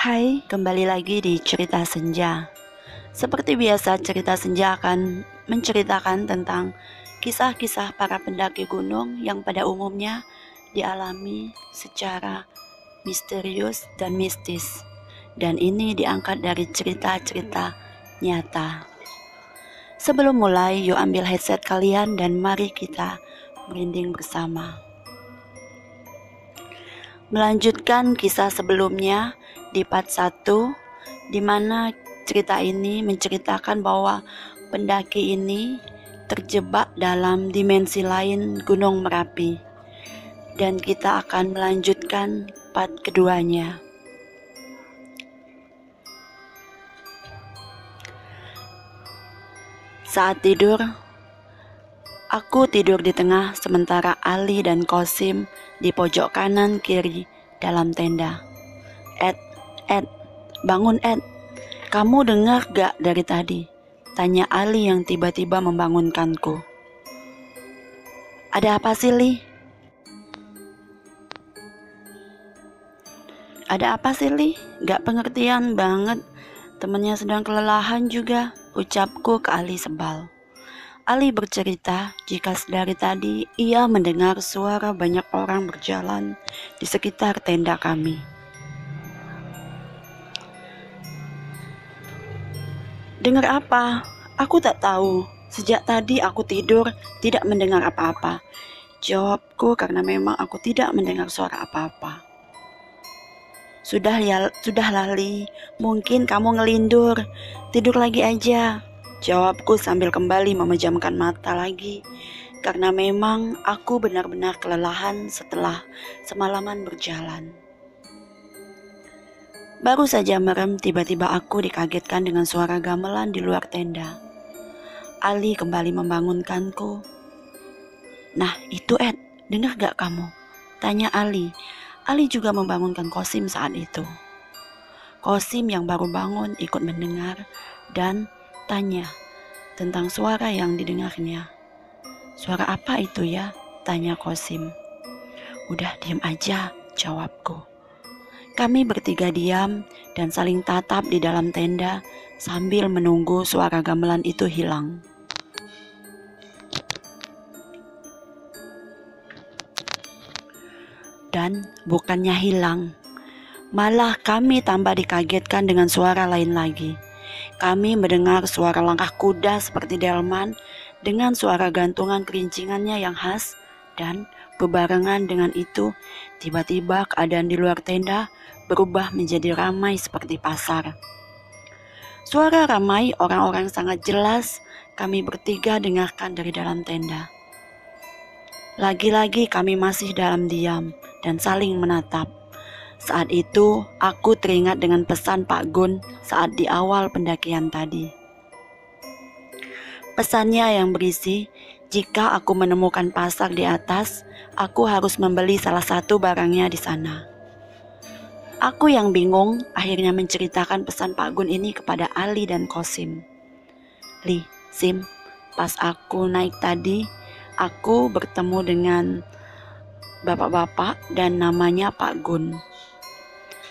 Hai, kembali lagi di Cerita Senja. Seperti biasa, Cerita Senja akan menceritakan tentang kisah-kisah para pendaki gunung yang pada umumnya dialami secara misterius dan mistis. Dan ini diangkat dari cerita-cerita nyata. Sebelum mulai, yuk ambil headset kalian dan mari kita merinding bersama. Melanjutkan kisah sebelumnya di part 1, di mana cerita ini menceritakan bahwa pendaki ini terjebak dalam dimensi lain Gunung Merapi. Dan kita akan melanjutkan part keduanya. Saat tidur, aku tidur di tengah sementara Ali dan Kosim di pojok kanan kiri dalam tenda. Ed, bangun Ed. Kamu dengar gak dari tadi? Tanya Ali yang tiba-tiba membangunkanku. Ada apa sih, Li? Ada apa sih, Li? Gak pengertian banget. Temannya sedang kelelahan juga, ucapku ke Ali sebal. Ali bercerita jika dari tadi ia mendengar suara banyak orang berjalan di sekitar tenda kami. Dengar apa? Aku tak tahu. Sejak tadi aku tidur tidak mendengar apa-apa. Jawabku karena memang aku tidak mendengar suara apa-apa. Sudahlah Li, mungkin kamu ngelindur. Tidur lagi aja. Jawabku sambil kembali memejamkan mata lagi. Karena memang aku benar-benar kelelahan setelah semalaman berjalan. Baru saja merem, tiba-tiba aku dikagetkan dengan suara gamelan di luar tenda. Ali kembali membangunkanku. Nah itu Ed, dengar gak kamu? Tanya Ali. Ali juga membangunkan Kosim saat itu. Kosim yang baru bangun ikut mendengar dan tanya tentang suara yang didengarnya. Suara apa itu ya? Tanya Kosim. Udah diam aja, jawabku. Kami bertiga diam dan saling tatap di dalam tenda sambil menunggu suara gamelan itu hilang. Dan bukannya hilang, malah kami tambah dikagetkan dengan suara lain lagi. Kami mendengar suara langkah kuda seperti delman dengan suara gantungan kerincingannya yang khas, dan bebarengan dengan itu tiba-tiba keadaan di luar tenda berubah menjadi ramai seperti pasar. Suara ramai orang-orang sangat jelas kami bertiga dengarkan dari dalam tenda. Lagi-lagi kami masih dalam diam dan saling menatap. Saat itu aku teringat dengan pesan Pak Gun saat di awal pendakian tadi. Pesannya yang berisi, jika aku menemukan pasar di atas, aku harus membeli salah satu barangnya di sana. Aku yang bingung akhirnya menceritakan pesan Pak Gun ini kepada Ali dan Kosim. Li, Sim, pas aku naik tadi, aku bertemu dengan bapak-bapak dan namanya Pak Gun.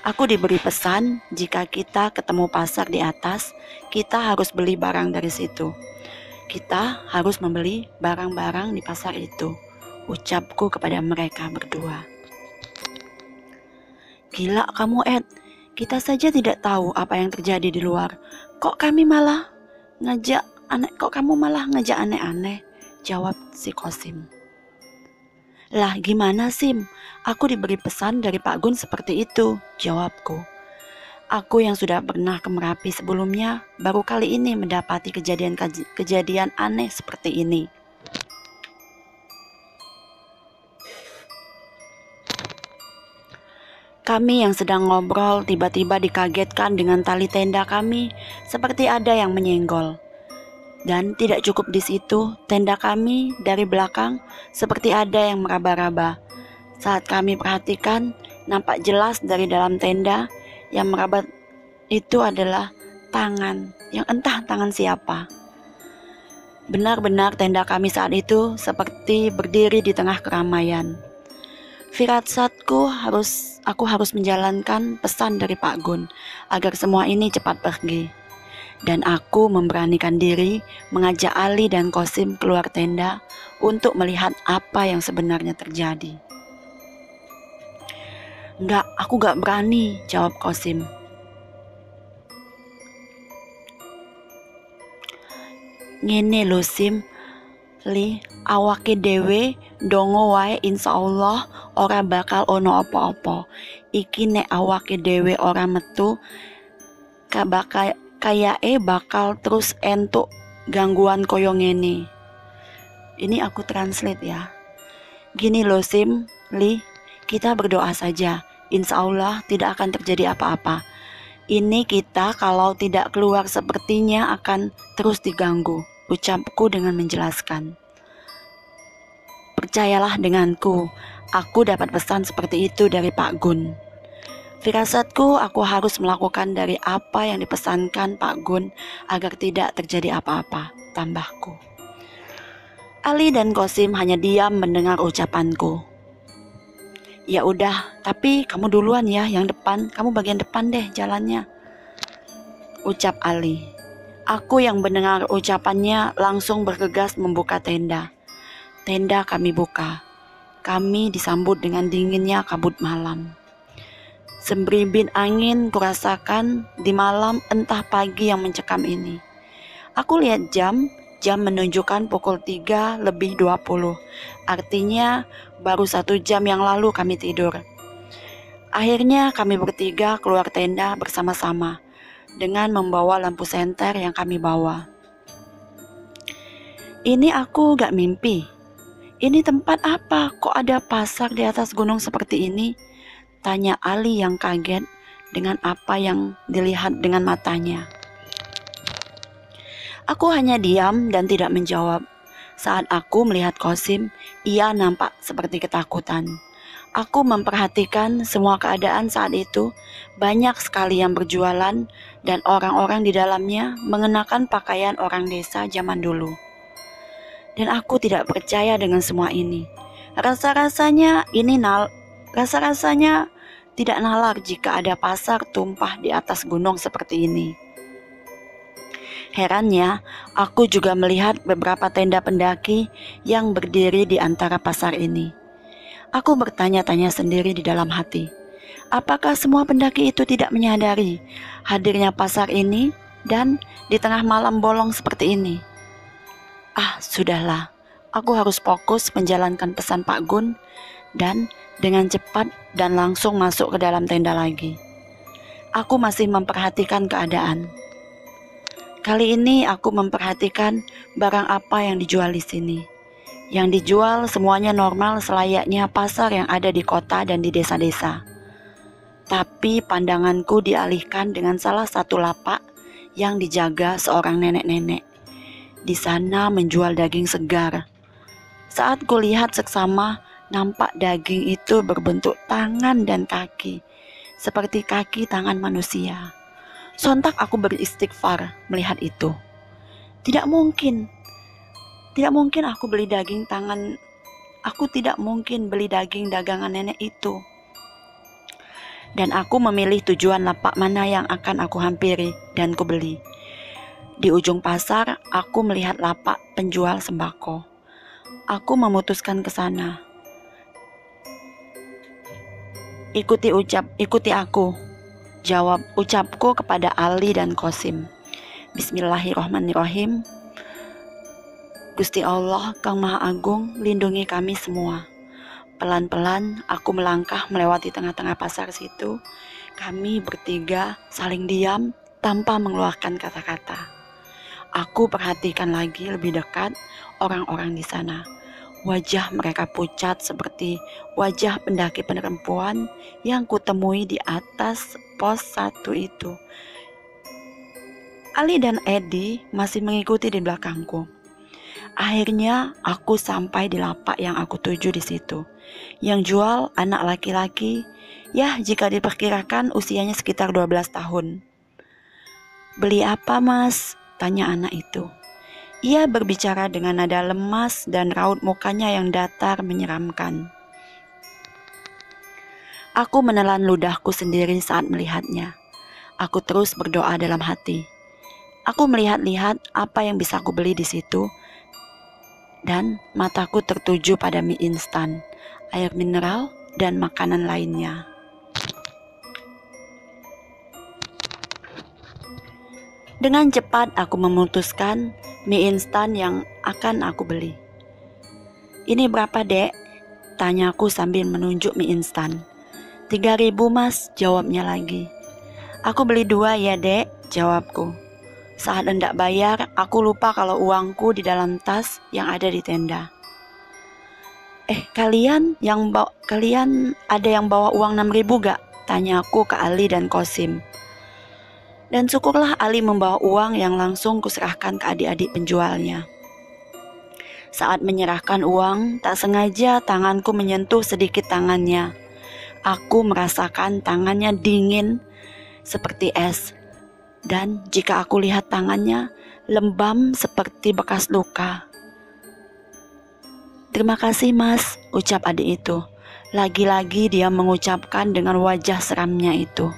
Aku diberi pesan jika kita ketemu pasar di atas, kita harus beli barang dari situ. Kita harus membeli barang-barang di pasar itu, ucapku kepada mereka berdua. Gila kamu Ed, kita saja tidak tahu apa yang terjadi di luar. Kok kamu malah ngajak aneh-aneh, jawab si Kosim. Lah gimana Sim, aku diberi pesan dari Pak Gun seperti itu, jawabku. Aku yang sudah pernah ke Merapi sebelumnya, baru kali ini mendapati kejadian aneh seperti ini. Kami yang sedang ngobrol tiba-tiba dikagetkan dengan tali tenda kami seperti ada yang menyenggol. Dan tidak cukup di situ, tenda kami dari belakang seperti ada yang meraba-raba. Saat kami perhatikan, nampak jelas dari dalam tenda yang meraba itu adalah tangan, yang entah tangan siapa. Benar-benar tenda kami saat itu seperti berdiri di tengah keramaian. Aku harus menjalankan pesan dari Pak Gun agar semua ini cepat pergi. Dan aku memberanikan diri mengajak Ali dan Kosim keluar tenda untuk melihat apa yang sebenarnya terjadi. "Enggak, aku gak berani," jawab Kosim. "Ngene lho Sim, Li, awake dhewe ndonga wae insyaallah ora bakal ono apa-apa. Iki nek awake dhewe ora metu, kayake bakal terus entuk gangguan koyo ngene." Ini aku translate ya. "Gini loh Sim, Li, kita berdoa saja. Insyaallah tidak akan terjadi apa-apa. Ini kita kalau tidak keluar sepertinya akan terus diganggu," ucapku dengan menjelaskan. "Percayalah denganku, aku dapat pesan seperti itu dari Pak Gun. Firasatku aku harus melakukan dari apa yang dipesankan Pak Gun agar tidak terjadi apa-apa," tambahku. Ali dan Kosim hanya diam mendengar ucapanku. "Ya udah, tapi kamu duluan ya yang depan, kamu bagian depan deh jalannya," ucap Ali. Aku yang mendengar ucapannya langsung bergegas membuka tenda. Tenda kami buka. Kami disambut dengan dinginnya kabut malam. Sembribin angin kurasakan di malam entah pagi yang mencekam ini. Aku lihat jam menunjukkan pukul 3:20. Artinya baru 1 jam yang lalu kami tidur. Akhirnya kami bertiga keluar tenda bersama-sama dengan membawa lampu senter yang kami bawa. "Ini aku gak mimpi. Ini tempat apa? Kok ada pasar di atas gunung seperti ini?" tanya Ali yang kaget dengan apa yang dilihat dengan matanya. Aku hanya diam dan tidak menjawab. Saat aku melihat Kosim, ia nampak seperti ketakutan. Aku memperhatikan semua keadaan saat itu. Banyak sekali yang berjualan dan orang-orang di dalamnya mengenakan pakaian orang desa zaman dulu. Dan aku tidak percaya dengan semua ini. Rasa-rasanya tidak nalar jika ada pasar tumpah di atas gunung seperti ini. Herannya, aku juga melihat beberapa tenda pendaki yang berdiri di antara pasar ini. Aku bertanya-tanya sendiri di dalam hati, apakah semua pendaki itu tidak menyadari hadirnya pasar ini dan di tengah malam bolong seperti ini? Sudahlah, aku harus fokus menjalankan pesan Pak Gun dan dengan cepat dan langsung masuk ke dalam tenda lagi. Aku masih memperhatikan keadaan. Kali ini aku memperhatikan barang apa yang dijual di sini. Yang dijual semuanya normal selayaknya pasar yang ada di kota dan di desa-desa. Tapi pandanganku dialihkan dengan salah satu lapak yang dijaga seorang nenek-nenek. Di sana menjual daging segar. Saat kulihat seksama, nampak daging itu berbentuk tangan dan kaki, seperti kaki tangan manusia. Sontak aku beristighfar melihat itu. Tidak mungkin aku beli daging tangan. Aku tidak mungkin beli daging dagangan nenek itu. Dan aku memilih tujuan lapak mana yang akan aku hampiri dan kubeli. Di ujung pasar, aku melihat lapak penjual sembako. Aku memutuskan ke sana. Ikuti aku, ucapku kepada Ali dan Kosim. Bismillahirrahmanirrahim. Gusti Allah, Kang Maha Agung, lindungi kami semua. Pelan-pelan aku melangkah melewati tengah-tengah pasar situ. Kami bertiga saling diam tanpa mengeluarkan kata-kata. Aku perhatikan lagi lebih dekat orang-orang di sana. Wajah mereka pucat seperti wajah pendaki perempuan yang kutemui di atas pos 1 itu. Ali dan Edi masih mengikuti di belakangku. Akhirnya aku sampai di lapak yang aku tuju di situ. Yang jual anak laki-laki, ya jika diperkirakan usianya sekitar 12 tahun. "Beli apa, Mas?" tanya anak itu. Ia berbicara dengan nada lemas dan raut mukanya yang datar menyeramkan. Aku menelan ludahku sendiri saat melihatnya. Aku terus berdoa dalam hati. Aku melihat-lihat apa yang bisa aku beli di situ, dan mataku tertuju pada mie instan, air mineral, dan makanan lainnya. Dengan cepat aku memutuskan mie instan yang akan aku beli. "Ini berapa, Dek?" tanyaku sambil menunjuk mie instan. "3.000 Mas," jawabnya lagi. "Aku beli 2 ya, Dek," jawabku. Saat hendak bayar, aku lupa kalau uangku di dalam tas yang ada di tenda. Kalian ada yang bawa uang 6.000 gak?" tanyaku ke Ali dan Kosim. Dan syukurlah Ali membawa uang yang langsung kuserahkan ke adik-adik penjualnya. Saat menyerahkan uang, tak sengaja tanganku menyentuh sedikit tangannya. Aku merasakan tangannya dingin seperti es. Dan jika aku lihat tangannya, lembam seperti bekas luka. "Terima kasih, Mas," ucap adik itu. Lagi-lagi dia mengucapkan dengan wajah seramnya itu.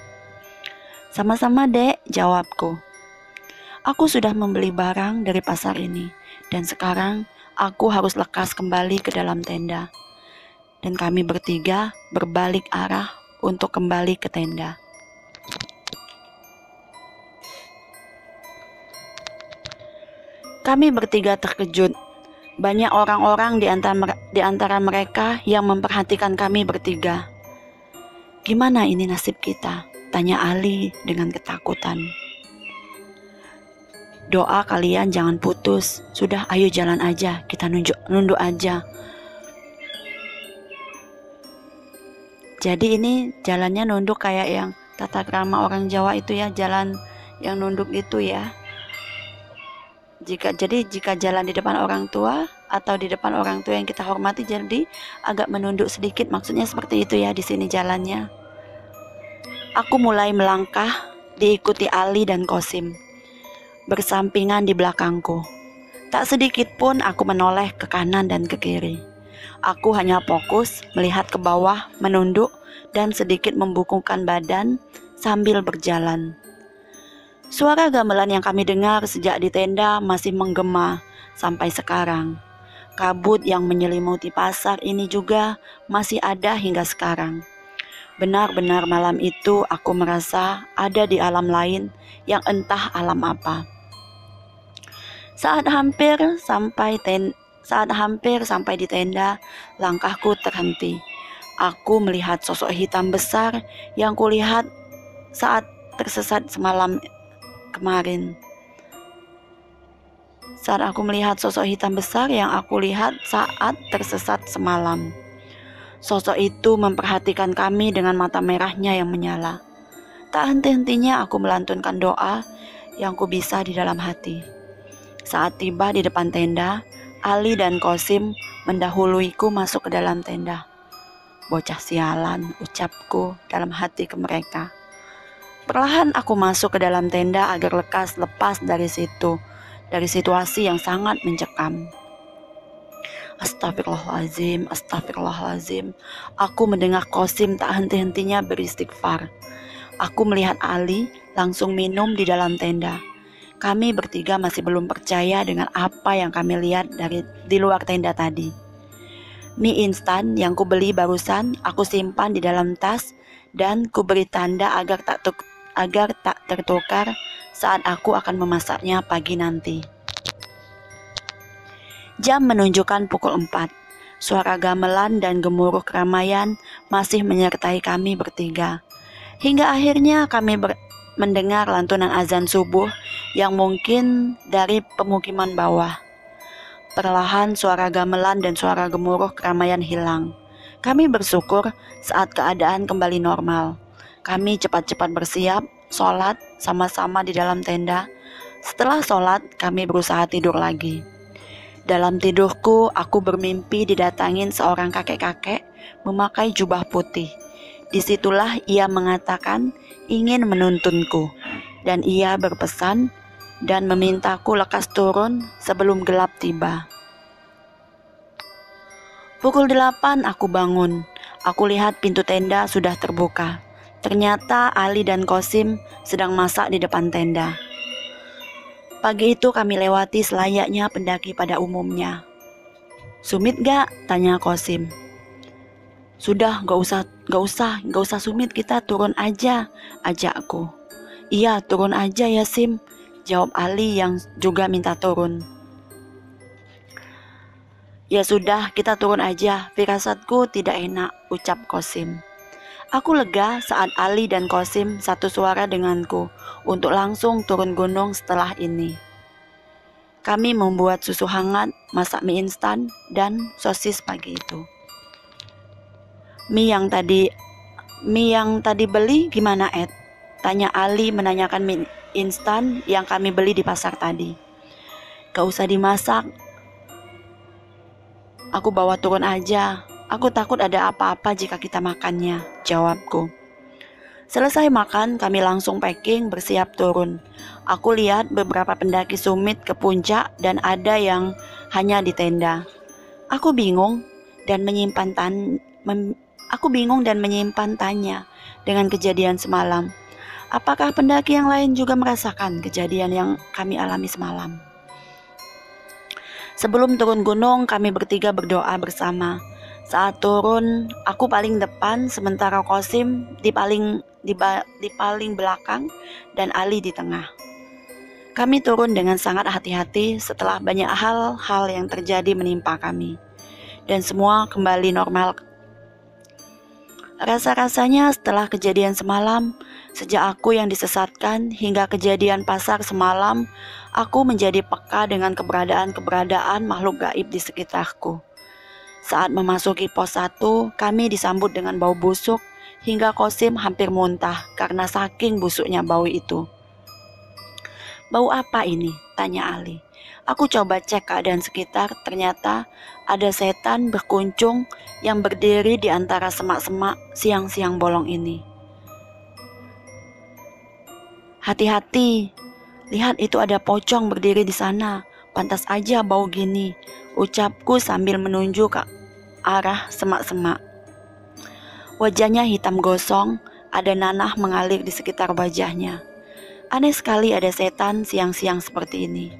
"Sama-sama, Dek," jawabku. Aku sudah membeli barang dari pasar ini, dan sekarang aku harus lekas kembali ke dalam tenda. Dan kami bertiga berbalik arah untuk kembali ke tenda. Kami bertiga terkejut. Banyak orang-orang di antara mereka yang memperhatikan kami bertiga. "Gimana ini nasib kita?" tanya Ali dengan ketakutan. "Doa kalian jangan putus. Sudah, ayo jalan aja, kita nunduk aja." Jadi ini jalannya nunduk kayak yang tata krama orang Jawa itu ya, jalan yang nunduk itu ya. Jika jalan di depan orang tua atau di depan orang tua yang kita hormati, jadi agak menunduk sedikit, maksudnya seperti itu ya di sini jalannya. Aku mulai melangkah, diikuti Ali dan Kosim, bersampingan di belakangku. Tak sedikit pun aku menoleh ke kanan dan ke kiri. Aku hanya fokus melihat ke bawah, menunduk, dan sedikit membungkukkan badan sambil berjalan. Suara gamelan yang kami dengar sejak di tenda masih menggema sampai sekarang. Kabut yang menyelimuti pasar ini juga masih ada hingga sekarang. Benar-benar malam itu aku merasa ada di alam lain yang entah alam apa. Saat hampir sampai di tenda, langkahku terhenti. Aku melihat sosok hitam besar yang kulihat saat tersesat semalam kemarin. Saat aku melihat sosok hitam besar yang aku lihat saat tersesat semalam. Sosok itu memperhatikan kami dengan mata merahnya yang menyala. Tak henti-hentinya aku melantunkan doa yang ku bisa di dalam hati. Saat tiba di depan tenda, Ali dan Kosim mendahuluiku masuk ke dalam tenda. "Bocah sialan," ucapku dalam hati ke mereka. Perlahan aku masuk ke dalam tenda agar lekas lepas dari situasi yang sangat mencekam. Astagfirullahaladzim, astagfirullahaladzim. Aku mendengar Kosim tak henti-hentinya beristighfar. Aku melihat Ali langsung minum di dalam tenda. Kami bertiga masih belum percaya dengan apa yang kami lihat di luar tenda tadi. Mie instan yang kubeli barusan aku simpan di dalam tas dan kuberi tanda agar tak tertukar saat aku akan memasaknya pagi nanti. Jam menunjukkan pukul 4. Suara gamelan dan gemuruh keramaian masih menyertai kami bertiga. Hingga akhirnya kami mendengar lantunan azan subuh yang mungkin dari pemukiman bawah. Perlahan suara gamelan dan suara gemuruh keramaian hilang. Kami bersyukur saat keadaan kembali normal. Kami cepat-cepat bersiap, sholat sama-sama di dalam tenda. Setelah sholat, kami berusaha tidur lagi. Dalam tidurku, aku bermimpi didatangin seorang kakek-kakek memakai jubah putih. Disitulah ia mengatakan ingin menuntunku, dan ia berpesan dan memintaku lekas turun sebelum gelap tiba. Pukul 8 aku bangun. Aku lihat pintu tenda sudah terbuka. Ternyata Ali dan Kosim sedang masak di depan tenda. Pagi itu kami lewati selayaknya pendaki pada umumnya. "Sumit gak?" tanya Kosim. "Sudah, gak usah sumit, kita turun aja," ajakku. "Iya, turun aja ya Sim," jawab Ali yang juga minta turun. "Ya sudah, kita turun aja, firasatku tidak enak," ucap Kosim. Aku lega saat Ali dan Kosim satu suara denganku untuk langsung turun gunung setelah ini. Kami membuat susu hangat, masak mie instan, dan sosis pagi itu. Mie yang tadi beli gimana, Ed?" tanya Ali menanyakan mie instan yang kami beli di pasar tadi. "Gak usah dimasak, aku bawa turun aja. Aku takut ada apa-apa jika kita makannya," jawabku. Selesai makan, kami langsung packing bersiap turun. Aku lihat beberapa pendaki summit ke puncak dan ada yang hanya di tenda. Aku bingung dan menyimpan tanya dengan kejadian semalam. Apakah pendaki yang lain juga merasakan kejadian yang kami alami semalam? Sebelum turun gunung, kami bertiga berdoa bersama. Saat turun, aku paling depan, sementara Kosim di paling belakang dan Ali di tengah. Kami turun dengan sangat hati-hati setelah banyak hal-hal yang terjadi menimpa kami. Dan semua kembali normal. Rasa-rasanya setelah kejadian semalam, sejak aku yang disesatkan hingga kejadian pasar semalam, aku menjadi peka dengan keberadaan makhluk gaib di sekitarku. Saat memasuki pos 1, kami disambut dengan bau busuk hingga Kosim hampir muntah karena saking busuknya bau itu. "Bau apa ini?" tanya Ali. Aku coba cek keadaan sekitar, ternyata ada setan berkuncung yang berdiri di antara semak-semak siang-siang bolong ini. "Hati-hati, lihat itu ada pocong berdiri di sana, pantas aja bau gini," ucapku sambil menunjuk ke arah semak-semak. Wajahnya hitam gosong, ada nanah mengalir di sekitar wajahnya. Aneh sekali ada setan siang-siang seperti ini.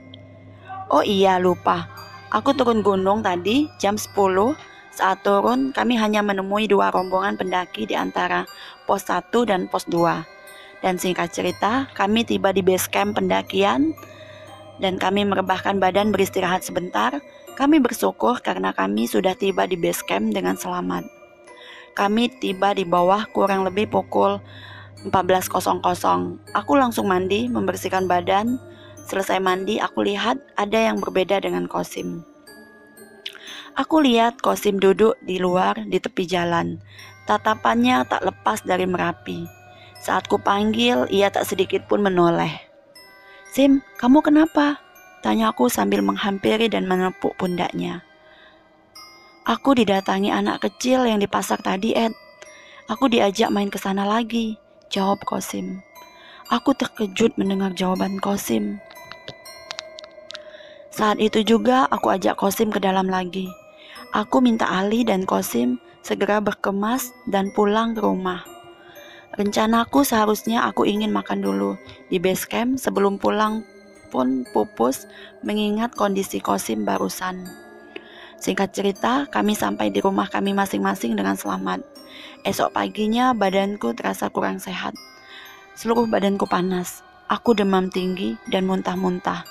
"Oh iya, lupa. Aku turun gunung tadi jam 10. Saat turun, kami hanya menemui 2 rombongan pendaki di antara pos 1 dan pos 2. Dan singkat cerita, kami tiba di base camp pendakian dan kami merebahkan badan beristirahat sebentar. Kami bersyukur karena kami sudah tiba di base camp dengan selamat. Kami tiba di bawah kurang lebih pukul 14.00. Aku langsung mandi, membersihkan badan. Selesai mandi, aku lihat ada yang berbeda dengan Kosim. Aku lihat Kosim duduk di luar di tepi jalan. Tatapannya tak lepas dari Merapi. Saat ku panggil, ia tak sedikit pun menoleh. "Sim, kamu kenapa?" tanyaku sambil menghampiri dan menepuk pundaknya. "Aku didatangi anak kecil yang di pasar tadi, Ed. Aku diajak main ke sana lagi," jawab Kosim. Aku terkejut mendengar jawaban Kosim. Saat itu juga aku ajak Kosim ke dalam lagi. Aku minta Ali dan Kosim segera berkemas dan pulang ke rumah. Rencanaku seharusnya aku ingin makan dulu di base camp sebelum pulang, pun pupus mengingat kondisi Kosim barusan. Singkat cerita, kami sampai di rumah kami masing-masing dengan selamat. Esok paginya badanku terasa kurang sehat. Seluruh badanku panas. Aku demam tinggi dan muntah-muntah.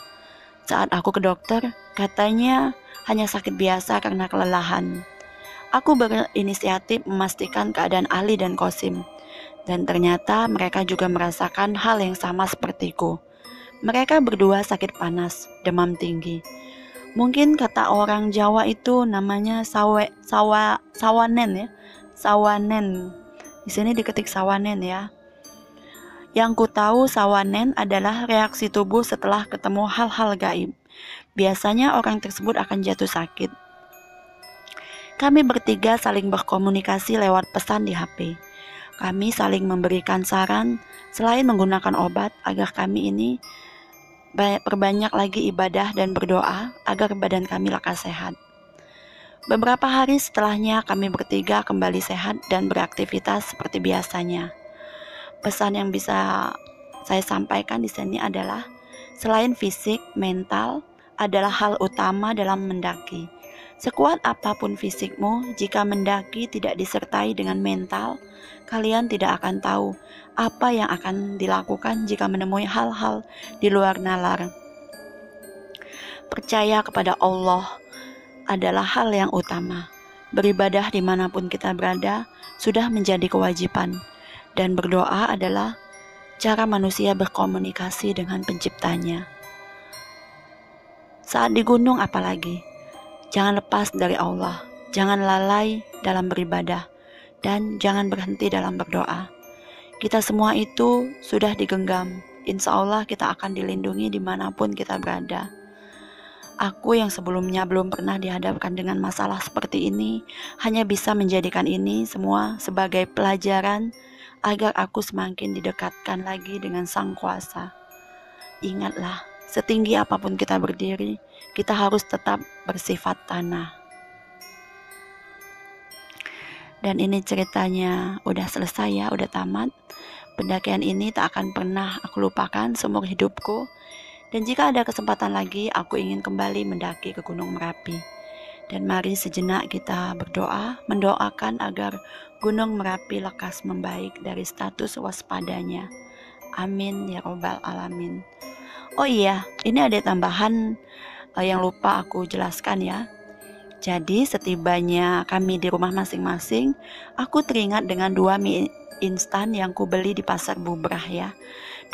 Saat aku ke dokter, katanya hanya sakit biasa karena kelelahan. Aku berinisiatif memastikan keadaan Ali dan Kosim. Dan ternyata mereka juga merasakan hal yang sama sepertiku. Mereka berdua sakit panas, demam tinggi. Mungkin kata orang Jawa itu namanya sawanen ya. Sawanen. Di sini diketik sawanen ya. Yang ku tahu sawanen adalah reaksi tubuh setelah ketemu hal-hal gaib. Biasanya orang tersebut akan jatuh sakit. Kami bertiga saling berkomunikasi lewat pesan di HP. Kami saling memberikan saran selain menggunakan obat agar kami ini perbanyak lagi ibadah dan berdoa agar badan kami lekas sehat. Beberapa hari setelahnya kami bertiga kembali sehat dan beraktivitas seperti biasanya. Pesan yang bisa saya sampaikan di sini adalah selain fisik, mental adalah hal utama dalam mendaki. Sekuat apapun fisikmu, jika mendaki tidak disertai dengan mental, kalian tidak akan tahu apa yang akan dilakukan jika menemui hal-hal di luar nalar. Percaya kepada Allah adalah hal yang utama. Beribadah dimanapun kita berada sudah menjadi kewajiban, dan berdoa adalah cara manusia berkomunikasi dengan penciptanya. Saat di gunung apalagi, jangan lepas dari Allah, jangan lalai dalam beribadah, dan jangan berhenti dalam berdoa. Kita semua itu sudah digenggam, insya Allah kita akan dilindungi dimanapun kita berada. Aku yang sebelumnya belum pernah dihadapkan dengan masalah seperti ini, hanya bisa menjadikan ini semua sebagai pelajaran agar aku semakin didekatkan lagi dengan Sang Kuasa. Ingatlah, setinggi apapun kita berdiri, kita harus tetap bersifat tanah. Dan ini ceritanya udah selesai ya, udah tamat. Pendakian ini tak akan pernah aku lupakan seumur hidupku. Dan jika ada kesempatan lagi, aku ingin kembali mendaki ke Gunung Merapi. Dan mari sejenak kita berdoa, mendoakan agar Gunung Merapi lekas membaik dari status waspadanya. Amin ya robbal alamin. Oh iya, ini ada tambahan yang lupa aku jelaskan ya. Jadi setibanya kami di rumah masing-masing, aku teringat dengan 2 mie instan yang kubeli di pasar Bubrah ya.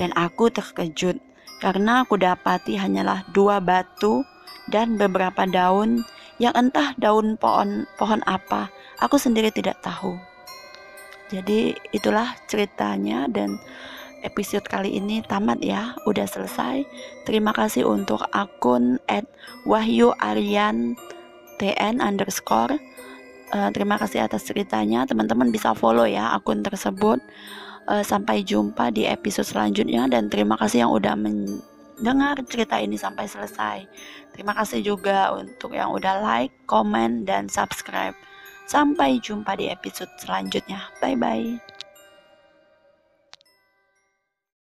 Dan aku terkejut karena aku dapati hanyalah 2 batu dan beberapa daun yang entah daun pohon apa, aku sendiri tidak tahu. Jadi itulah ceritanya dan episode kali ini tamat ya, udah selesai. Terima kasih untuk akun @wahyuaryan_tn_. Terima kasih atas ceritanya, teman-teman bisa follow ya akun tersebut. Sampai jumpa di episode selanjutnya dan terima kasih yang udah mendengar cerita ini sampai selesai. Terima kasih juga untuk yang udah like, komen, dan subscribe. Sampai jumpa di episode selanjutnya. Bye bye.